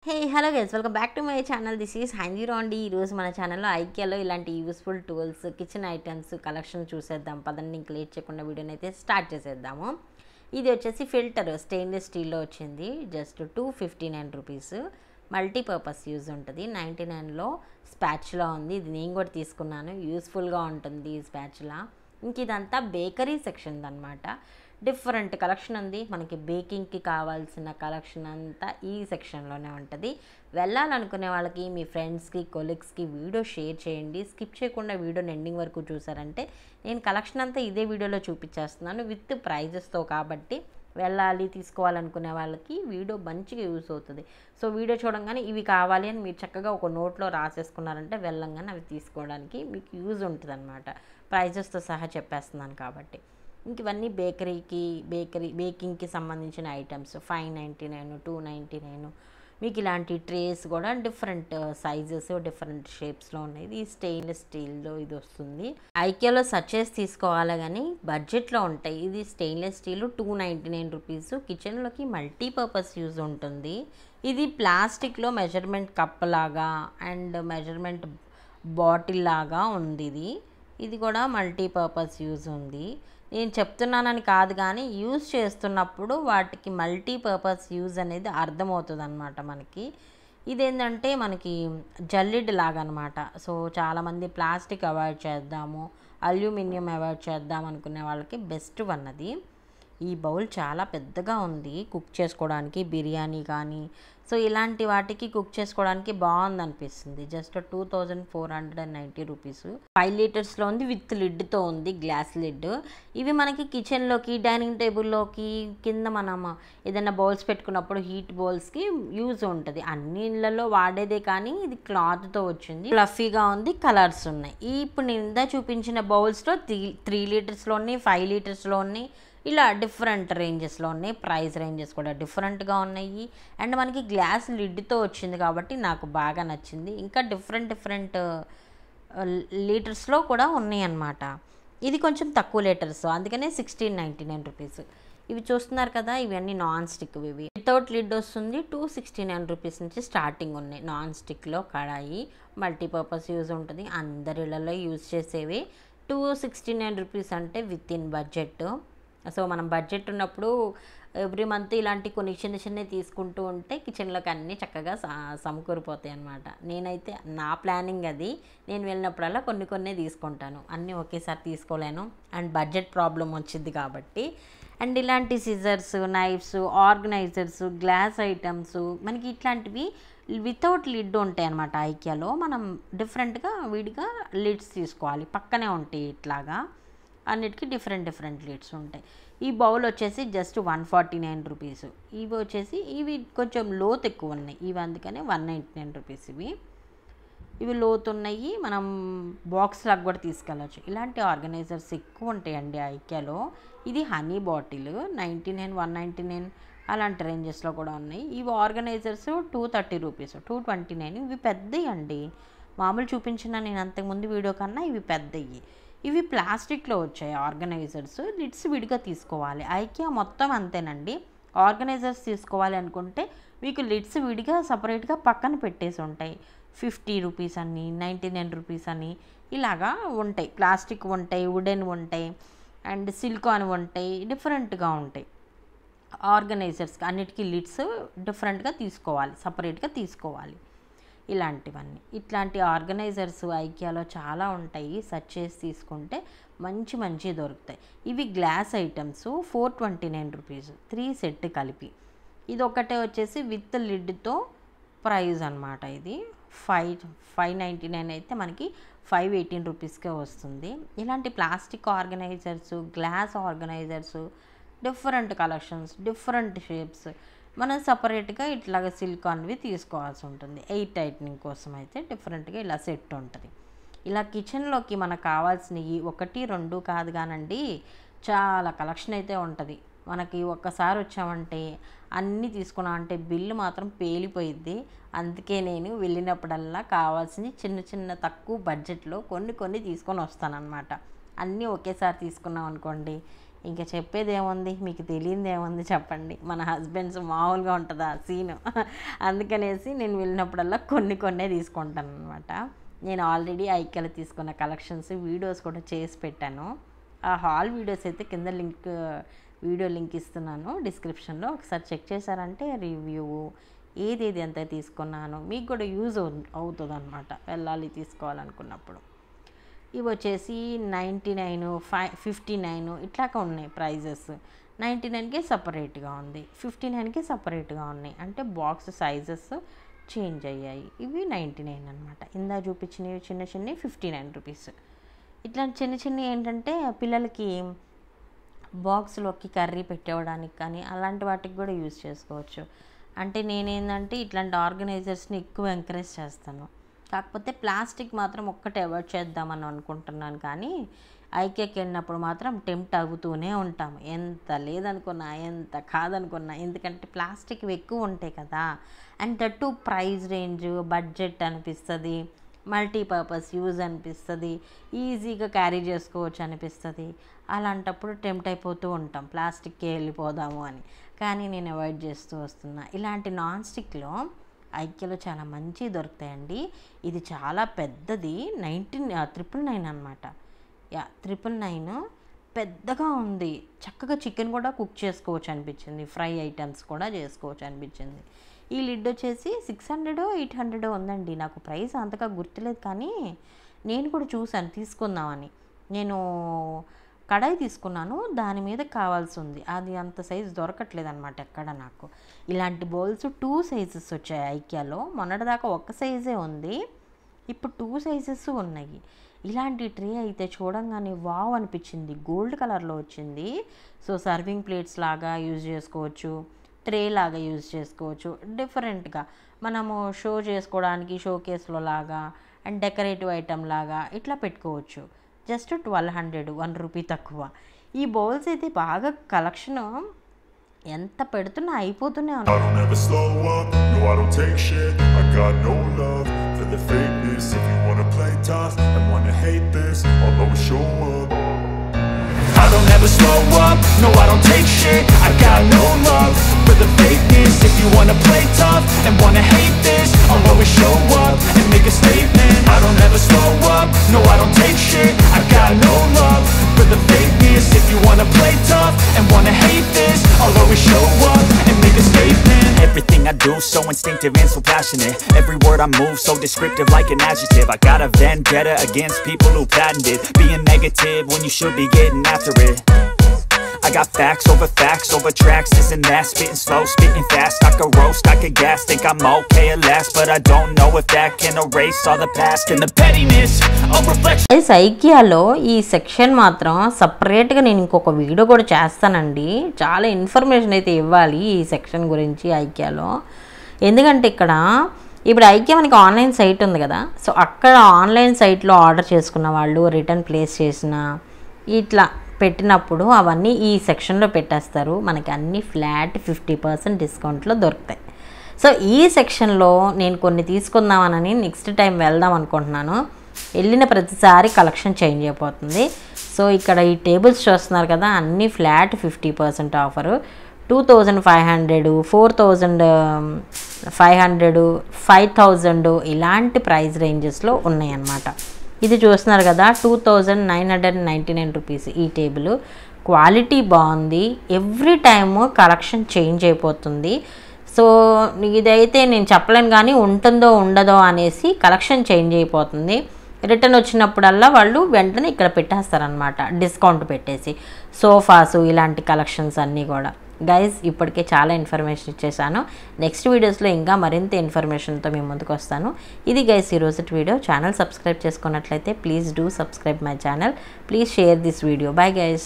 Hey hello guys welcome back to my channel. This is హంజీరో అండి. ఈరోజు మన ఛానల్లో ఐకియాలో ఇలాంటి useful tools kitchen items collection చూసేద్దాం. పదండి ఇంక లేట్ చేయకుండా వీడియోని అయితే స్టార్ట్ చేసేద్దాము. ఇది వచ్చేసి ఫిల్టర్ స్టెయిన్లెస్ స్టీల్లో వచ్చింది. Just 259 rupees. మల్టీపర్పస్ యూజ్ ఉంటుంది. 99లో స్పాచులా ఉంది. ఇది నేను కూడా తీసుకున్నాను. యూస్ఫుల్గా ఉంటుంది ఈ స్పాచులా. ఇంక ఇదంతా బేకరీ సెక్షన్ అనమాట. డిఫరెంట్ కలెక్షన్ ఉంది. మనకి బేకింగ్కి కావాల్సిన కలెక్షన్ అంతా ఈ సెక్షన్లోనే ఉంటుంది. వెళ్ళాలనుకునే వాళ్ళకి మీ ఫ్రెండ్స్కి కొలీగ్స్కి వీడియో షేర్ చేయండి. స్కిప్ చేయకుండా వీడియోని ఎండింగ్ వరకు చూసారంటే నేను కలెక్షన్ అంతా ఇదే వీడియోలో చూపించేస్తున్నాను విత్ ప్రైజెస్తో. కాబట్టి వెళ్ళాలి తీసుకోవాలనుకునే వాళ్ళకి వీడియో మంచిగా యూస్ అవుతుంది. సో వీడియో చూడంగానే ఇవి కావాలి అని మీరు చక్కగా ఒక నోట్లో రాసేసుకున్నారంటే వెళ్ళంగానే అవి తీసుకోవడానికి మీకు యూజ్ ఉంటుంది అనమాట. ప్రైజెస్తో సహా చెప్పేస్తున్నాను కాబట్టి. ఇంక ఇవన్నీ బేకింగ్కి సంబంధించిన ఐటమ్స్ 599, 299. మీకు ఇలాంటి ట్రేస్ కూడా డిఫరెంట్ సైజెస్ డిఫరెంట్ షేప్స్లో ఉన్నాయి. ఇది స్టెయిన్లెస్ స్టీల్లో ఇది వస్తుంది. ఐకియాలో సర్చ్ చేసి తీసుకోవాలి కానీ బడ్జెట్లో ఉంటాయి. ఇది స్టెయిన్లెస్ స్టీల్ 299 రూపీస్. కిచెన్లోకి మల్టీపర్పస్ యూజ్ ఉంటుంది. ఇది ప్లాస్టిక్లో మెజర్మెంట్ కప్ లాగా అండ్ మెజర్మెంట్ బాటిల్ లాగా ఉంది. ఇది కూడా మల్టీపర్పస్ యూజ్ ఉంది. నేను చెప్తున్నానని కాదు కానీ యూజ్ చేస్తున్నప్పుడు వాటికి మల్టీపర్పస్ యూజ్ అనేది అర్థమవుతుంది అనమాట మనకి. ఇదేంటంటే మనకి జల్లిడ్ లాగా అనమాట. సో చాలామంది ప్లాస్టిక్ అవాయిడ్ చేద్దాము, అల్యూమినియం అవాయిడ్ చేద్దాం అనుకునే వాళ్ళకి బెస్ట్ వన్ అది. ఈ బౌల్ చాలా పెద్దగా ఉంది కుక్ చేసుకోవడానికి, బిర్యానీ కానీ సో ఇలాంటి వాటికి కుక్ చేసుకోవడానికి బాగుంది అనిపిస్తుంది. Just 2490 rupees. 5 లీటర్స్లో ఉంది విత్ లిడ్తో ఉంది, గ్లాస్ లిడ్. ఇవి మనకి కిచెన్లోకి డైనింగ్ టేబుల్లోకి కింద మనం ఏదైనా బౌల్స్ పెట్టుకున్నప్పుడు హీట్ బౌల్స్కి యూజ్ ఉంటుంది. అన్ని ఇళ్ళల్లో వాడేదే కానీ ఇది క్లాత్తో వచ్చింది, ఫ్లఫీగా ఉంది, కలర్స్ ఉన్నాయి. ఇప్పుడు నేను ఇందా చూపించిన బౌల్స్లో 3 లీటర్స్లో ఉన్నాయి, 5 లీటర్స్లో ఉన్నాయి. ఇలా డిఫరెంట్ రేంజెస్లో ఉన్నాయి. ప్రైస్ రేంజెస్ కూడా డిఫరెంట్గా ఉన్నాయి. అండ్ మనకి గ్లాస్ లిడ్తో వచ్చింది కాబట్టి నాకు బాగా నచ్చింది. ఇంకా డిఫరెంట్ లీటర్స్లో కూడా ఉన్నాయి అన్నమాట. ఇది కొంచెం తక్కువ లీటర్స్, అందుకనే 1699 రూపీస్. ఇవి చూస్తున్నారు కదా, ఇవన్నీ నాన్ స్టిక్. ఇవి వితౌట్ లిడ్ వస్తుంది. 269 రూపీస్ నుంచి స్టార్టింగ్ ఉన్నాయి. నాన్ స్టిక్లో కడాయి మల్టీపర్పస్ యూజ్ ఉంటుంది. అందరిళ్ళలో యూజ్ చేసేవి. 269 రూపీస్ అంటే విత్ ఇన్ బడ్జెట్. సో మనం బడ్జెట్ ఉన్నప్పుడు ఎవ్రీ మంత్ ఇలాంటి కొన్ని చిన్నవి తీసుకుంటూ ఉంటే కిచెన్లోకి అన్నీ చక్కగా సమకూరిపోతాయి అన్నమాట. నేనైతే నా ప్లానింగ్ అది. నేను వెళ్ళినప్పుడల్లా కొన్ని తీసుకుంటాను, అన్నీ ఒకేసారి తీసుకోలేను అండ్ బడ్జెట్ ప్రాబ్లం వచ్చింది కాబట్టి. అండ్ ఇలాంటి scissors, knifes, organisers, glass items మనకి ఇట్లాంటివి వితౌట్ లిడ్ ఉంటాయి అన్నమాట. ఐకియాలో మనం డిఫరెంట్గా విడిగా లిడ్స్ తీసుకోవాలి. పక్కనే ఉంటాయి ఇట్లాగా, అన్నిటికీ డిఫరెంట్ లీడ్స్ ఉంటాయి. ఈ బౌల్ వచ్చేసి జస్ట్ 149 రూపీస్. ఇవి కొంచెం లోతు ఎక్కువ ఉన్నాయి. ఇవి అందుకనే 199 రూపీస్. ఇవి లోతు ఉన్నాయి. మనం బాక్స్ లాగా కూడా తీసుకెళ్ళచ్చు. ఇలాంటి ఆర్గనైజర్స్ ఎక్కువ ఉంటాయండి ఐకియాలో. ఇది హనీ బాటిల్ 99, 199 అలాంటి రేంజెస్లో కూడా ఉన్నాయి. ఇవి ఆర్గనైజర్స్ 230 రూపీస్, 229. ఇవి పెద్దవి అండి. మామూలు చూపించిన నేను అంతకుముందు వీడియో కన్నా ఇవి పెద్దవి. ఇవి ప్లాస్టిక్లో వచ్చాయి ఆర్గనైజర్స్. లిడ్స్ విడిగా తీసుకోవాలి. ఐకియా మొత్తం అంతేనండి. ఆర్గనైజర్స్ తీసుకోవాలి అనుకుంటే మీకు లిడ్స్ విడిగా సపరేట్గా పక్కన పెట్టేసి ఉంటాయి. 50 రూపీస్ అని, 99 రూపీస్ అని ఇలాగా ఉంటాయి. ప్లాస్టిక్ ఉంటాయి, వుడెన్ ఉంటాయి అండ్ సిలికాన్ ఉంటాయి, డిఫరెంట్గా ఉంటాయి. ఆర్గనైజర్స్కి అన్నిటికీ లిడ్స్ డిఫరెంట్గా తీసుకోవాలి, సపరేట్గా తీసుకోవాలి. ఇట్లాంటి ఆర్గనైజర్స్ ఐకియాలో చాలా ఉంటాయి. సెర్చ్ చేసి తీసుకుంటే మంచి దొరుకుతాయి. ఇవి గ్లాస్ ఐటమ్స్ 429 రూపీస్, 3 సెట్ కలిపి. ఇది ఒకటే వచ్చేసి విత్ లిడ్తో ప్రైస్ అనమాట. ఇది 599 అయితే మనకి 518 రూపీస్కే వస్తుంది. ఇలాంటి plastic organisers, glass organisers, different collections, different shapes మనం సపరేట్గా ఇట్లాగ సిలికాన్వి తీసుకోవాల్సి ఉంటుంది. ఎయిర్ టైట్నింగ్ కోసం అయితే డిఫరెంట్గా ఇలా సెట్ ఉంటుంది. ఇలా కిచెన్లోకి మనకు కావాల్సినవి 1, 2 కాదు కానండి, చాలా కలెక్షన్ అయితే ఉంటుంది. మనకి ఒక్కసారి వచ్చామంటే అన్నీ తీసుకున్నామంటే బిల్లు మాత్రం పేలిపోయిద్ది. అందుకే నేను వెళ్ళినప్పుడల్లా కావాల్సిన చిన్న తక్కువ బడ్జెట్లో కొన్ని తీసుకొని వస్తానన్నమాట. అన్నీ ఒకేసారి తీసుకున్నాం అనుకోండి ఇంకా చెప్పేదేముంది, మీకు తెలియదేముంది చెప్పండి. మన హస్బెండ్స్ మామూలుగా ఉంటుందా సీను. అందుకనేసి నేను వెళ్ళినప్పుడల్లా కొన్నే తీసుకుంటాను అనమాట. నేను ఆల్రెడీ ఐక్యాలో తీసుకున్న కలెక్షన్స్ వీడియోస్ కూడా చేసి పెట్టాను. ఆ హాల్ వీడియోస్ అయితే కింద వీడియో లింక్ ఇస్తున్నాను డిస్క్రిప్షన్లో. ఒకసారి చెక్ చేశారంటే రివ్యూ ఏదేది ఎంత తీసుకున్నాను మీకు కూడా యూజ్ అవుతుంది అనమాట, వెళ్ళాలి తీసుకోవాలనుకున్నప్పుడు. ఇవి వచ్చేసి 99, 59 ఇట్లాగా ఉన్నాయి ప్రైజెస్. 99కే సపరేట్గా ఉంది, 59కే సపరేట్గా ఉన్నాయి. అంటే బాక్స్ సైజెస్ చేంజ్ అయ్యాయి. ఇవి 99 అనమాట. ఇందా చూపించినవి చిన్న 59 రూపీస్. ఇట్లాంటి చిన్న ఏంటంటే పిల్లలకి బాక్స్లోకి కర్రీ పెట్టేవడానికి కానీ అలాంటి వాటికి కూడా యూజ్ చేసుకోవచ్చు. అంటే నేనేంటంటే ఇట్లాంటి ఆర్గనైజర్స్ని ఎక్కువ ఎంకరేజ్ చేస్తాను. కాకపోతే ప్లాస్టిక్ మాత్రం ఒక్కటే అవాయిడ్ చేద్దామని అనుకుంటున్నాను. కానీ ఐక్యకి వెళ్ళినప్పుడు మాత్రం టెంప్ట్ అవుతూనే ఉంటాము, ఎంత లేదనుకున్నా ఎంత కాదనుకున్నా. ఎందుకంటే ప్లాస్టిక్ ఎక్కువ ఉంటాయి కదా, and that price range budget అనిపిస్తుంది, మల్టీపర్పస్ యూజ్ అనిపిస్తుంది, ఈజీగా క్యారీ చేసుకోవచ్చు అనిపిస్తుంది. అలాంటప్పుడు టెంప్ట్ అయిపోతూ ఉంటాం ప్లాస్టిక్కి వెళ్ళిపోదాము అని. కానీ నేను అవాయిడ్ చేస్తూ వస్తున్నా. ఇలాంటి నాన్ స్టిక్లో ఐక్యలో చాలా మంచి దొరుకుతాయండి. ఇది చాలా పెద్దది, 999 అనమాట. 999 పెద్దగా ఉంది. చక్కగా చికెన్ కూడా కుక్ చేసుకోవచ్చు అనిపించింది, ఫ్రై ఐటమ్స్ కూడా చేసుకోవచ్చు అనిపించింది. ఈ లిడ్ వచ్చేసి 600, 800 ఉందండి. నాకు ప్రైస్ అంతగా గుర్తులేదు, కానీ నేను కూడా చూశాను తీసుకుందామని. నేను కడాయి తీసుకున్నాను, దాని మీద కావాల్సి ఉంది. అది అంత సైజు దొరకట్లేదు అనమాట ఎక్కడ నాకు. ఇలాంటి బౌల్స్ 2 సైజెస్ వచ్చాయి ఐక్యాలో. మొన్నటిదాకా ఒక సైజే ఉంది, ఇప్పుడు 2 సైజెస్ ఉన్నాయి. ఇలాంటి ట్రే అయితే చూడంగానే వావ్ అనిపించింది. గోల్డ్ కలర్లో వచ్చింది. సో సర్వింగ్ ప్లేట్స్ లాగా యూజ్ చేసుకోవచ్చు, ట్రే లాగా యూజ్ చేసుకోవచ్చు. డిఫరెంట్గా మనము షో చేసుకోవడానికి షో కేస్లో లాగా అండ్ డెకరేటివ్ ఐటమ్ లాగా ఇట్లా పెట్టుకోవచ్చు. జస్ట్ 1200, 1 రూపీ తక్కువ. ఈ బౌల్స్ అయితే బాగా కలెక్షన్ ఎంత పెడుతున్నా అయిపోతూనే ఉన్నాయి. I don't ever slow up, no I don't take shit. I got no love for the fakeness. If you wanna play tough and wanna hate this, I'll always show up and make a statement. I don't ever slow up, no I don't take shit. I got no love for the fakeness. If you wanna play tough and wanna hate this, I'll always show up and make a statement. Everything I do so instinctive and so passionate. Every word I move so descriptive like an adjective. I got a vendetta against people who patented being negative when you should be getting after it. I got facts over tracks, this and that. Spitting slow, spitting fast. I could roast, I could gas. Think I'm okay at last, but I don't know if that can erase all the past and the pettiness of reflection. ఐకియాలో ఈ section మాత్రం సపరేట్గా నేను ఇంకొక video కూడా చేస్తానండి. చాలా information అయితే ఇవ్వాలి ఈ సెక్షన్ గురించి ఐకియాలో. ఎందుకంటే ఇక్కడ ఇప్పుడు ఐకియా మనకి ఆన్లైన్ సైట్ ఉంది కదా, సో అక్కడ ఆన్లైన్ సైట్లో ఆర్డర్ చేసుకున్న వాళ్ళు రిటర్న్ ప్లేస్ చేసిన ఇట్లా పెట్టినప్పుడు అవన్నీ ఈ సెక్షన్లో పెట్టేస్తారు. మనకి అన్నీ ఫ్లాట్ 50% డిస్కౌంట్లో దొరుకుతాయి. సో ఈ సెక్షన్లో నేను కొన్ని తీసుకుందామని నెక్స్ట్ టైం వెళ్దాం అనుకుంటున్నాను. వెళ్ళిన ప్రతిసారి కలెక్షన్ చేంజ్ అయిపోతుంది. సో ఇక్కడ ఈ టేబుల్స్ చూస్తున్నారు కదా, అన్నీ ఫ్లాట్ 50% ఆఫరు. 2500, 4500, 5000 ఇలాంటి ప్రైస్ రేంజెస్లో ఉన్నాయన్నమాట. ఇది చూస్తున్నారు కదా 2999 రూపీస్ ఈ టేబుల్. క్వాలిటీ బాగుంది. ఎవ్రీ టైము కలెక్షన్ చేంజ్ అయిపోతుంది. సో ఇదైతే నేను చెప్పలేను, కానీ ఉంటుందో ఉండదో అనేసి కలెక్షన్ చేంజ్ అయిపోతుంది. రిటర్న్ వచ్చినప్పుడల్లా వాళ్ళు వెంటనే ఇక్కడ పెట్టేస్తారనమాట, డిస్కౌంట్ పెట్టేసి. సోఫాసు ఇలాంటి కలెక్షన్స్ అన్నీ కూడా. గైస్ ఇప్పటికే చాలా ఇన్ఫర్మేషన్ ఇచ్చేసాను. నెక్స్ట్ వీడియోస్లో ఇంకా మరింత ఇన్ఫర్మేషన్తో మేము ముందుకు వస్తాను. ఇది గైస్ ఈరోజు వీడియో. ఛానల్ సబ్స్క్రైబ్ చేసుకున్నట్లయితే please do subscribe my channel. Please share this video. Bye guys.